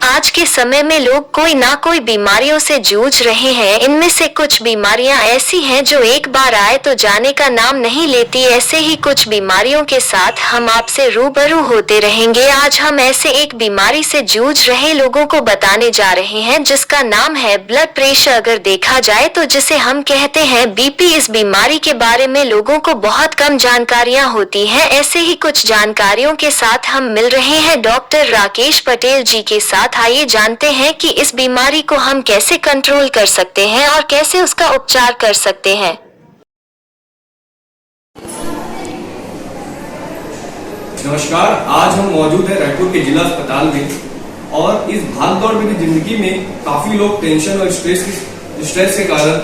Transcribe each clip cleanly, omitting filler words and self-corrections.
आज के समय में लोग कोई ना कोई बीमारियों से जूझ रहे हैं। इनमें से कुछ बीमारियां ऐसी हैं जो एक बार आए तो जाने का नाम नहीं लेती। ऐसे ही कुछ बीमारियों के साथ हम आपसे रूबरू होते रहेंगे। आज हम ऐसे एक बीमारी से जूझ रहे लोगों को बताने जा रहे हैं जिसका नाम है ब्लड प्रेशर। अगर देखा जाए तो जिसे हम कहते हैं बीपी, इस बीमारी के बारे में लोगों को बहुत कम जानकारियां होती हैं। ऐसे ही कुछ जानकारियों के साथ हम मिल रहे हैं डॉक्टर राकेश पटेल जी के साथ। आइए जानते हैं कि इस बीमारी को हम कैसे कंट्रोल कर सकते हैं और कैसे उसका उपचार कर सकते हैं। नमस्कार, आज हम मौजूद हैं रायपुर के जिला अस्पताल में और इस भागदौड़ भरी जिंदगी में काफी लोग टेंशन और स्ट्रेस के कारण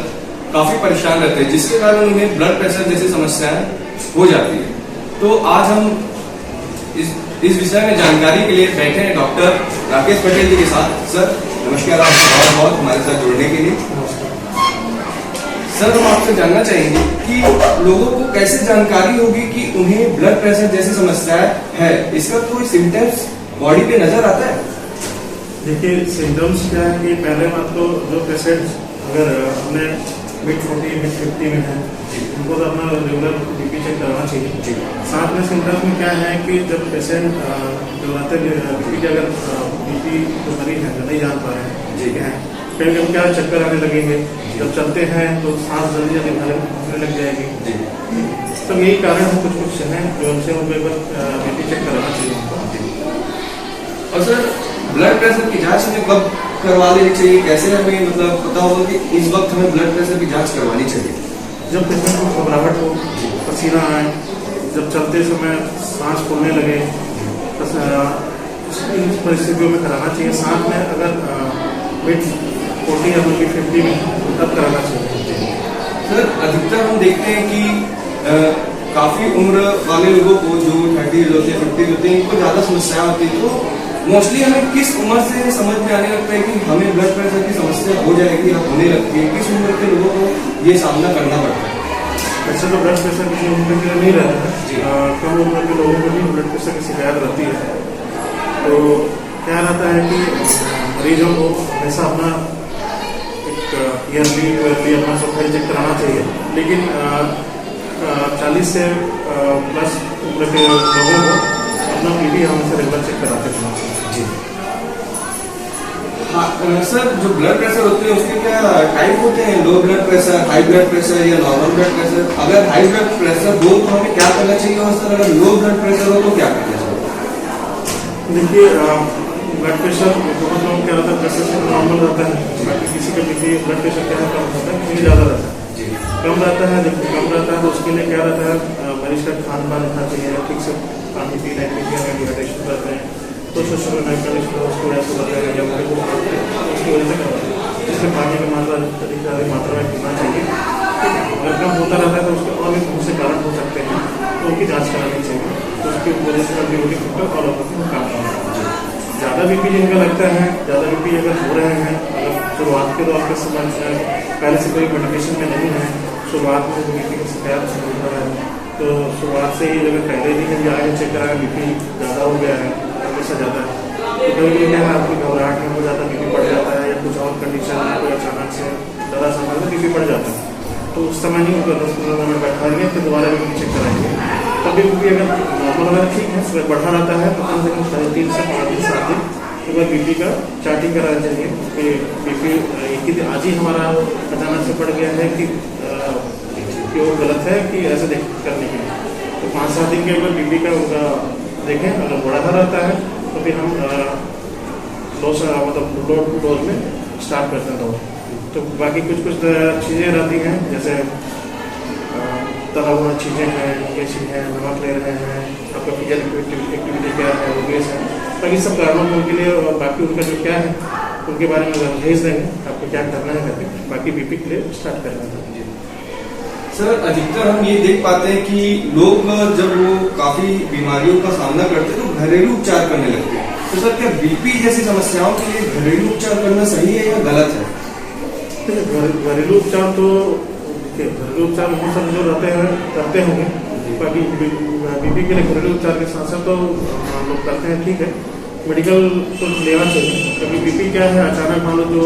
काफी परेशान रहते हैं, जिसके कारण उन्हें ब्लड प्रेशर जैसी समस्याएं हो जाती है। तो आज हम इस विषय में जानकारी के लिए बैठे हैं डॉक्टर राकेश पटेल जी के साथ। सर नमस्कार, आपका बहुत बहुत हमारे साथ जुड़ने के लिए। सर हम आपसे जानना चाहेंगे कि लोगों को कैसे जानकारी होगी कि उन्हें ब्लड प्रेशर जैसी समस्याएं है, इसका कोई सिम्टम्स बॉडी पे नजर आता है? देखिए सिम्टम्स क्या है कि पहले बात तो जो पेशेंट अगर अपने mid-40 mid-50 में है उनको तो अपना रेगुलर बीपी चेक कराना चाहिए। साथ में सिम्टम्स में क्या है कि जब पेशेंट जो आते हैं बीपी के अगर बीपी जो मरीज है जो नहीं जान पा रहे हैं ठीक है, कहीं कभी क्या चक्कर आने लगेंगे, जब चलते हैं तो सांस जल्दी जल्दी भरने लग जाएगी। तो यही कारण है कुछ हैं जो उनसे उनको एक बार बीपी चेक कराना चाहिए। और सर ब्लड प्रेशर की जांच हमें कब करवा लेनी चाहिए? कैसे हमें मतलब पता होगा कि इस वक्त हमें ब्लड प्रेशर की जांच करवानी चाहिए? जब पेशेंट को घबराहट हो, पसीना आए, जब चलते समय सांस फूलने लगे, इन परिस्थितियों में कराना चाहिए। साथ में अगर mid-40 या mid-50 में तब कराना चाहिए। सर अधिकतर हम देखते हैं कि काफी उम्र वाले लोगों को जो 30 होते हैं 50 होते हैं, इनको ज्यादा समस्या होती है। तो मोस्टली हमें किस उम्र से समझ में आने लगता है कि हमें ब्लड प्रेशर की समस्या हो जाएगी या होने लगती है? किस उम्र के लोगों को ये सामना करना पड़ता है? वैसे तो ब्लड प्रेशर किसी उम्र के नहीं रहता है, कम उम्र के लोगों को भी ब्लड प्रेशर की शिकायत रहती है। तो क्या रहता है कि मरीजों को हमेशा अपना एक ईयरली अपना सफाई चेक कराना चाहिए, लेकिन 40 से प्लस उम्र के लोगों को अपना बीपी हमेशा रेगुलर चेक कराते रहना चाहिए। जी हाँ सर, जो ब्लड प्रेशर होते हैं उसके क्या टाइप होते हैं? Low blood pressure, high blood pressure या नॉर्मल ब्लड प्रेशर? अगर हाई ब्लड प्रेशर हो तो हमें क्या करना चाहिए और सर अगर लो ब्लड प्रेशर हो तो क्या करना चाहिए? देखिए ब्लड प्रेशर बहुत लोगों क्या रहता है, ब्लड प्रेशर नॉर्मल रहता है, बाकी किसी का बीपी ब्लड प्रेशर क्या है कम रहता है, किसी ज़्यादा रहता है। कम रहता है, जब कम रहता है तो उसके लिए क्या रहता है, मरीज का खान पान रखना चाहिए, ठीक से पानी पीना है, डिहाइड्रेशन करते हैं तो उसकी वजह से करते हैं, जब उसकी वजह से करते हैं, इसलिए पानी की मात्रा अधिक मात्रा में पीना चाहिए। अगर कम होता रहता है तो उसके और भी बहुत से कारण हो सकते हैं, तो उनकी जाँच करानी चाहिए। तो उसकी वजह से एंटीबायोटिक फैक्टर फॉलो करके काम करना चाहिए। ज़्यादा बीपी जिनका लगता है, ज़्यादा बीपी अगर हो रहे हैं, अगर शुरुआत के दौर पे समझ पहले से कोई मेडिकेशन में नहीं है, शुरुआत में बीपी की शिकायत हो रहा है तो शुरुआत से ही अगर पहले दिन हम जाके चेक कराएं बीपी ज़्यादा हो गया है, हमेशा ज़्यादा है तो कभी क्या है आपकी घबराहट में हो जाता है, बीपी बढ़ जाता है, या कुछ और कंडीशन है, कोई अचानक से ज़्यादा समय में बीपी बढ़ जाता है, तो उस समय नहीं होगा 10-15 मिनट बैठाएंगे फिर दोबारा बीपी चेक कराएंगे। तभी बीपी अगर नॉर्मल अगर ठीक है, सुबह बढ़ा रहता है तो कम से कम 3.5 से 5 दिन 7 दिन एक बार बीपी का चार्टिंग कराना चाहिए कि बीपी एक ही दिन आज ही हमारा अचानक से बढ़ गया है कि वो गलत है कि ऐसे करने के लिए, तो 5-7 दिन के ऊपर बीपी का उनका देखें। अगर बढ़ा रहता है तो फिर हम मतलब लो डोज में स्टार्ट करते हैं दवा। तो बाकी कुछ चीज़ें रहती हैं, जैसे तला हुआ चीज़ें हैं, कैसी हैं, नमक ले रहे हैं, आपका फिजिकल एक्टिविटी क्या है, ओबेस है, बाकी सब कारणों को उनके लिए और बाकी उनका जो क्या है उनके बारे में अगर भेज देंगे आपको क्या करना है करके बाकी बीपी के लिए स्टार्ट करना है। सर अधिकतर हम ये देख पाते हैं कि लोग जब वो काफी बीमारियों का सामना करते हैं तो घरेलू उपचार करने लगते हैं। तो सर क्या बीपी जैसी समस्याओं के लिए घरेलू उपचार करना सही है या गलत है? घरेलू उपचार तो घरेलू उपचार बहुत सारे जो रहते हैं करते होंगे, बाकी बीपी के लिए घरेलू उपचार के साथ साथ तो लोग करते हैं, ठीक है, मेडिकल तो लेना चाहिए, क्योंकि बीपी क्या है, अचानक मान लो जो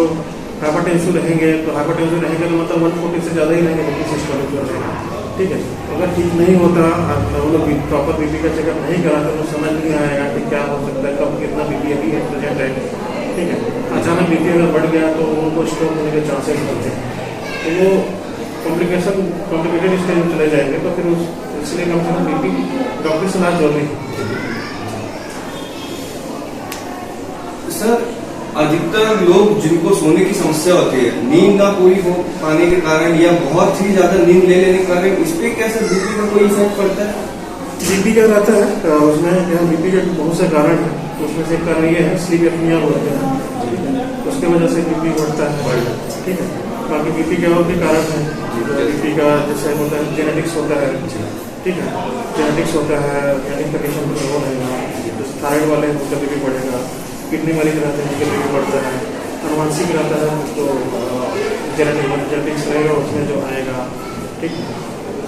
हाइपरटेंसिव रहेंगे तो हाइपरटेंसिव रहेंगे तो मतलब 140 से ज़्यादा ही रहेंगे बीपी सिस्टम जो रहेगा, ठीक है। अगर ठीक नहीं होता, वो लोग प्रॉपर बीपी का चेकअप नहीं कराते तो समझ नहीं आएगा कि क्या हो सकता है, कब कितना बीपी अभी प्रेजेंट है, ठीक है। अचानक बीपी अगर बढ़ गया तो उनको स्ट्रोक होने के चांसेस होते हैं, तो वो कॉम्प्लिकेटेड स्टेज में चले जाएंगे, तो फिर इसलिए कम से कम बीपी डॉक्टर से सलाह जरूरी है। सर, अधिकतर लोग जिनको सोने की समस्या होती है, नींद ना पूरी हो पाने के कारण या बहुत ही ज्यादा नींद ले लेने के कारण, इस पे क्या सर बीपी का कोई इफेक्ट पड़ता है? बीपी क्या रहता है, उसमें यहाँ बीपी के बहुत से कारण हैं, तो उसमें से एक कारण ये है स्लीप एपनिया होते हैं, ठीक है, उसके वजह से बीपी बढ़ता है, ठीक है। बाकी बीपी के और भी कारण है, बीपी का जैसे होता है जेनेटिक्स होता है, ठीक है, जेनेटिक्स होता है, जेनेटिक कंडीशन वो रहेगा, जैसे थायराइड वाले हैं उनका बीपी बढ़ेगा, किडनी मरीज रहते हैं उनका बीपी बढ़ता है, अनुवांशिक रहता है तो जेनेटिक्स रहेगा उसमें जो आएगा, ठीक है।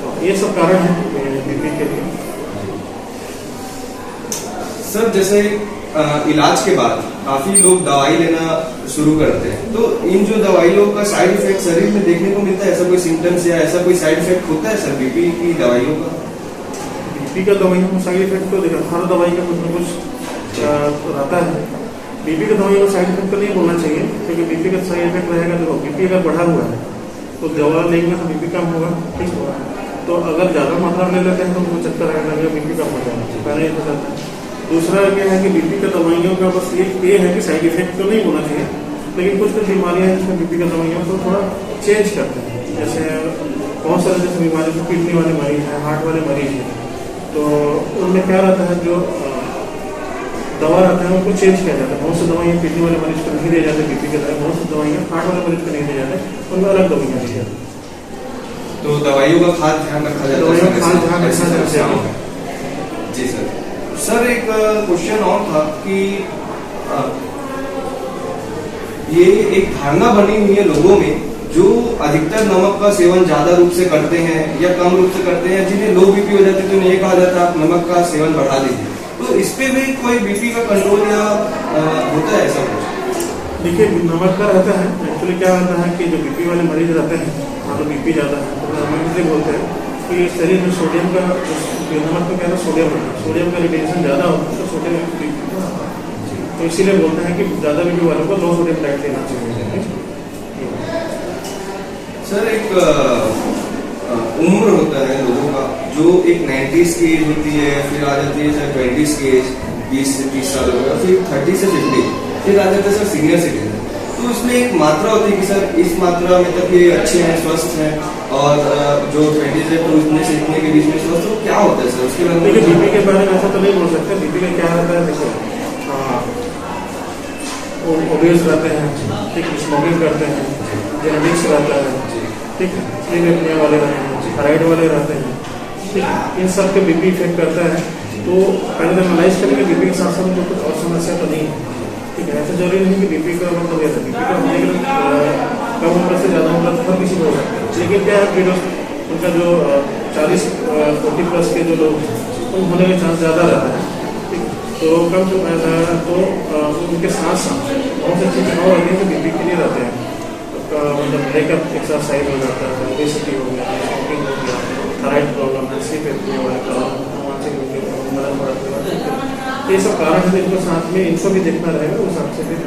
तो ये सब कारण है बीपी के लिए। सर, जैसे इलाज के बाद काफी लोग दवाई लेना शुरू करते हैं, तो इन जो दवाइयों का साइड इफेक्ट शरीर में देखने को मिलता है, ऐसा कोई सिम्टम्स या ऐसा कोई साइड इफेक्ट होता है सर बीपी की दवाइयों का? बीपी का दवाइयों का साइड इफेक्ट तो देखा, हर दवाई का कुछ न कुछ रहता है। बीपी का दवाइयों का साइड इफेक्ट तो नहीं बोलना चाहिए, क्योंकि बीपी का साइड इफेक्ट रहेगा, देखो बीपी अगर बढ़ा हुआ है तो दवा लेंगे तो बीपी कम होगा, ठीक होगा। तो अगर ज़्यादा मात्रा में ले लेते हैं तो उनको चक्कर आएगा, बीपी कम हो जाएगा, पहले ये हो जाता है। दूसरा क्या है कि बीपी का दवाइयों का बस ये है कि साइड इफेक्ट तो नहीं होना चाहिए, लेकिन कुछ कुछ बीमारियां हैं जिसमें बीपी का दवाइयों को थोड़ा चेंज करते हैं, जैसे बहुत सारे जैसे बीमारी जो किडनी वाले मरीज हैं, हार्ट वाले मरीज हैं, तो उनमें क्या रहता है जो दवा रहता है उनको चेंज किया जाता है। बहुत सी दवाइयाँ किडनी वाले मरीज को नहीं दे जाते बीपी के दवाई, बहुत सी दवाइयाँ हार्ट वाले मरीज को नहीं दे जाते, उनमें अलग दवाइयाँ दी जाती। तो दवाइयों का खास ध्यान रखा जाता है। जी सर। सर, एक क्वेश्चन और था कि ये एक धारणा बनी हुई है लोगों में, जो अधिकतर नमक का सेवन ज्यादा रूप से करते हैं या कम रूप से करते हैं, जिन्हें लो बीपी हो जाती है तो उन्हें ये कहा जाता है आप नमक का सेवन बढ़ा दीजिए, तो इस पे भी कोई बीपी का कंट्रोल या होता है ऐसा कुछ? देखिए, नमक का रहता है, एक्चुअली क्या होता है कि जो बीपी वाले मरीज रहते हैं, मान लो बीपी ज़्यादा है तो नमक इसलिए बोलते हैं कि शरीर में सोडियम का, नमक में क्या है सोडियम का रिटेंशन ज़्यादा होता है, तो सोडियम तो इसीलिए बोलते हैं कि ज़्यादा बीपी वालों को लो सोडियम डाइट लेना चाहिए। सर, एक उम्र होता है लोगों का, जो एक 90s की एज होती है, फिर आ जाती है 20s की एज, 20 से 30 साल हो गया, फिर 30 से 50, फिर आ जाता है सर सीनियर सिटीजन। तो इसमें एक मात्रा होती है कि सर इस मात्रा में तक ये अच्छे हैं, स्वस्थ हैं, और जो 20 से तो इतने से इतने के बीच में स्वस्थ, तो क्या होता है सर उसके बारे में? बीपी के बारे में ऐसा तो नहीं बोल सकते। बीपी का क्या रहता है, देखो ओबेस रहते हैं, ठीक, स्मोकिंग करते हैं, जेनेटिक्स रहता है, ठीक है, स्लीप एपनिया वाले रहते हैं, थायराइड वाले रहते हैं, ठीक है, इन सब के बीपी इफेक्ट करता है। तो पहले तो एनालाइज करेंगे बीपी के साथ साथ उनको कुछ और समस्या तो नहीं है, ठीक है। ऐसा जरूरी नहीं कि बीपी का मतलब ये था, बीपी का होने के कम उम्र से ज़्यादा उम्र हर किसी को हो सकता है, लेकिन क्या है फिर उनका जो 40-40 प्लस के जो लोग उन होने का चांस ज़्यादा रहता है, ठीक। तो कम जो तो उनके साथ साथ बहुत सी चीज़ें और होती हैं जो बीपी के लिए रहते हैं, मतलब ब्रेकअप एक्सरसाइज हो जाता है, ओबेसिटी हो गया, स्मोकिंग हो गया, थायराइड प्रॉब्लम है, स्लीप एपनिया वाले प्रॉब्लम, मानसिक रोग के प्रॉब्लम, मदन बढ़ा, ये सब कारण है जिनको साथ में इनको भी देखना रहेगा, उस हिसाब से फिर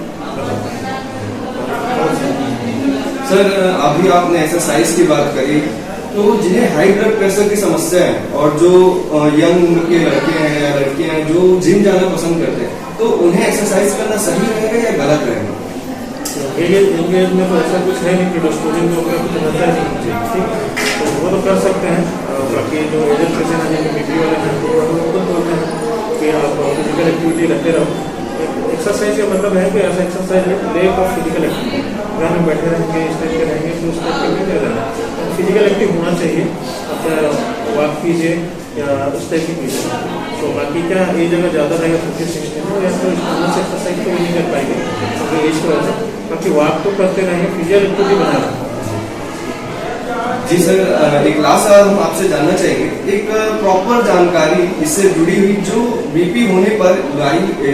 सर, अभी आपने एक्सरसाइज की बात करी, तो जिन्हें हाई ब्लड प्रेशर की समस्या है और जो यंग उम्र के लड़के हैं या लड़कियां हैं जो जिम जाना पसंद करते हैं, तो उन्हें एक्सरसाइज करना सही रहेगा या गलत रहेगा? एज में तो ऐसा कुछ है नहीं कि डोस्टोलिन का कुछ रहता है नहीं, ठीक, तो वो तो कर सकते हैं। बाकी जो एजेड पेशेंट हैं जिनके बीपी वाले हैं तो वो बोलते हैं कि आप फिजिकल एक्टिविटी रखते रहो। एक्सरसाइज का मतलब है कि ऐसा exercise lake of physical activity, घर में बैठे रहेंगे, स्टेज पे रहेंगे तो उस टाइप की नहीं रहना, फिजिकल एक्टिव होना चाहिए, आप वॉक कीजिए या उस टाइप की कीजिए। तो बाकी क्या ये जगह ज़्यादा रहेगा 50-60 में, या तो से एक्सरसाइज तो नहीं कर पाएंगे क्योंकि एज की वजह से, बाकी वॉक तो करते रहेंगे, फिजिकल एक्टिविटी बना रहे। जी सर, एक लास्ट सवाल हम आपसे जानना चाहेंगे, एक प्रॉपर जानकारी इससे जुड़ी हुई जो बीपी होने पर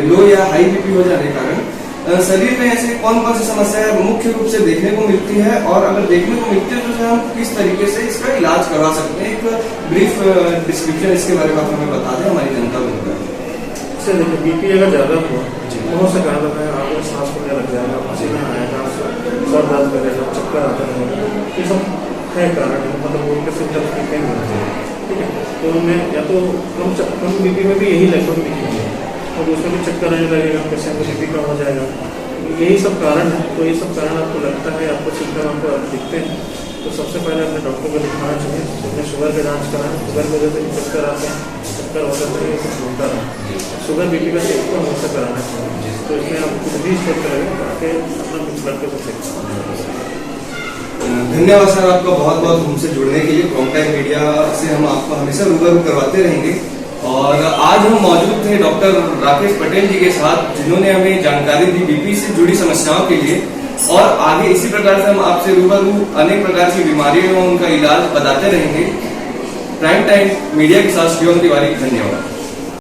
लो या हाई बीपी हो जाने के कारण शरीर में ऐसे कौन कौन सी समस्याएं मुख्य रूप से देखने को मिलती है, और अगर देखने को मिलती है तो सर हम किस तरीके से इसका इलाज करवा सकते हैं, एक ब्रीफ डिस्क्रिप्शन इसके बारे में आप हमें बता दें, हमारी जनता को बताएं। इससे देखिए बीपी अगर ज्यादा हुआ बहुत से कारण होता है, आपको सांस फूलने लग जाएगा, पसीना आएगा, सर दर्द करेगा, चक्कर आता रहेगा, ये सब है कारण, मतलब उनके सिम्टम्स कहीं होना चाहिए। ठीक है, तो उनमें या तो कम बीपी में भी यही लगभग बीपी है, और उसमें भी चक्कर आने लगेगा, पेशेंट को बीपी कम हो जाएगा, यही सब कारण है। तो ये सब कारण आपको लगता है, आपको सिम्टम आपको दिखते हैं, तो सबसे पहले अपने डॉक्टर को दिखाना चाहिए, अपने शुगर का जांच कराएं, शुगर की वजह से चक्कर आते हैं, चक्कर हो जाता है, ये सब होता है, शुगर बीपी का चेक को हमेशा कराना चाहिए। तो इसमें आप खुद भी चेक करेंगे ताकि अपना ब्लड प्रेशर चेक करें। धन्यवाद सर आपका बहुत बहुत हमसे जुड़ने के लिए। प्राइम टाइम मीडिया से हम आपको हमेशा रूबरू करवाते रहेंगे, और आज हम मौजूद थे डॉक्टर राकेश पटेल जी के साथ, जिन्होंने हमें जानकारी दी बीपी से जुड़ी समस्याओं के लिए, और आगे इसी प्रकार से हम आपसे रूबरू अनेक प्रकार की बीमारियों एवं उनका इलाज बताते रहेंगे। प्राइम टाइम मीडिया के साथ शिवम तिवारी, धन्यवाद।